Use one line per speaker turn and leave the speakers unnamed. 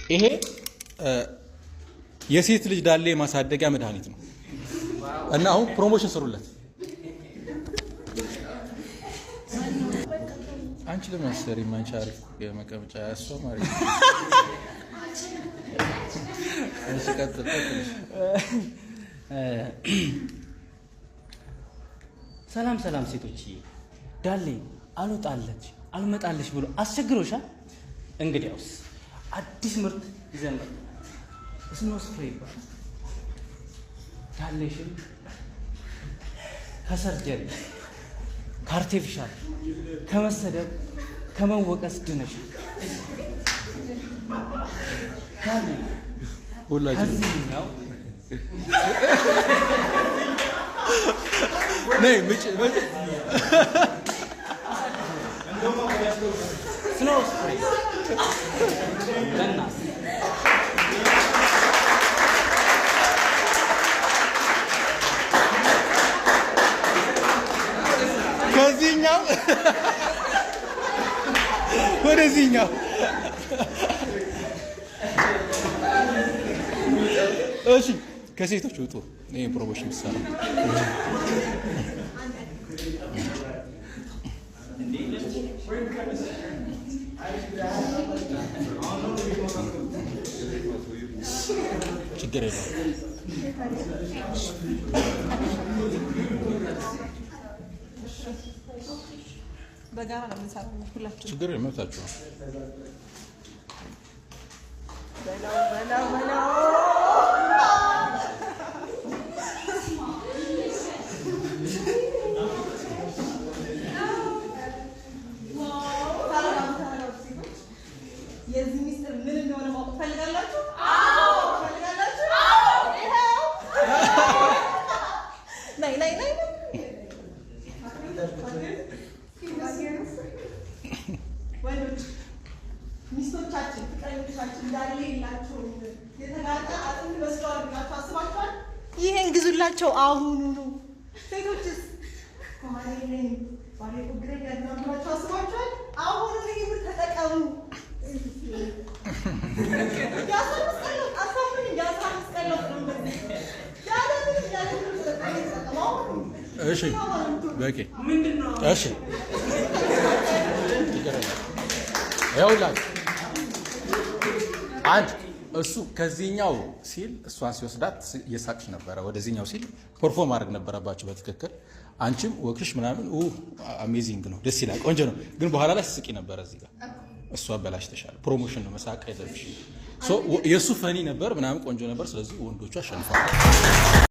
ይሄ የሴት ልጅ ዳሌ ማሳደጊያ መድኃኒት ነው እና አሁን ፕሮሞሽን ስሩለት። አንቺ ለምን አሰሪ ማንቻ አሪፍ የመቀመጫ ያሷ ማለት ነው። እሺ ቀጥል።
ሰላም ሰላም ሴቶች፣ ዳሌ አልወጣለች አልመጣለች ብሎ አስቸግሮሻል? እንግዲያውስ አዲስ ምርት ይዘን ስኖ ስፕሬይ ይባላል። ዳሌሽን ከሰርጀሪ ከአርቲፊሻል ከመሰደብ ከመወቀስ ድነሽ ዳሌ
ሁላችንም ነይ ምጭ
ስኖ ስፕሬይ ለና
ከዚህኛው ወደዚህኛው እሺ ከሴቶች ውጡ። ይሄ ፕሮሞሽን ይሰራ። ችግር የለውም።
በጋራ ነው የምንሰራው ሁላችንም።
ችግር የመብታችሁ ነው።
የዚህ ሚስጥር ምን እንደሆነ ማወቅ ፈልጋላችሁ? አዎ ፈልጋላችሁ? አዎ ይሄው ነይ ነይ ነይ ወንዶች ሚስቶቻችን ፍቅረኞቻችን እንዳለ የላቸውም የተጋጠ አጥንት መስለዋል ብላችሁ አስባችኋል? ይሄን ግዙላቸው አሁኑ ነው። ሴቶችስ ከማለኝ ባሌ ቁግረኛ ያድናችሁ አስባችኋል? አሁኑ ይሄን ተጠቀሙ።
እሺ በቂ እሺ ይኸውላችሁ አንድ እሱ ከዚህኛው ሲል እሷን ሲወስዳት እየሳቅሽ ነበረ። ወደዚህኛው ሲል ፐርፎርም ማድረግ ነበረባችሁ በትክክል። አንቺም ወክሽ ምናምን አሜዚንግ ነው፣ ደስ ይላል፣ ቆንጆ ነው። ግን በኋላ ላይ ስቂ ነበረ እዚህ ጋር እሱ አበላሽተሻል። ፕሮሞሽን ነው፣ መሳቅ አይደለብሽ። የእሱ ፈኒ ነበር ምናምን ቆንጆ ነበር። ስለዚህ ወንዶቹ አሸንፈዋል።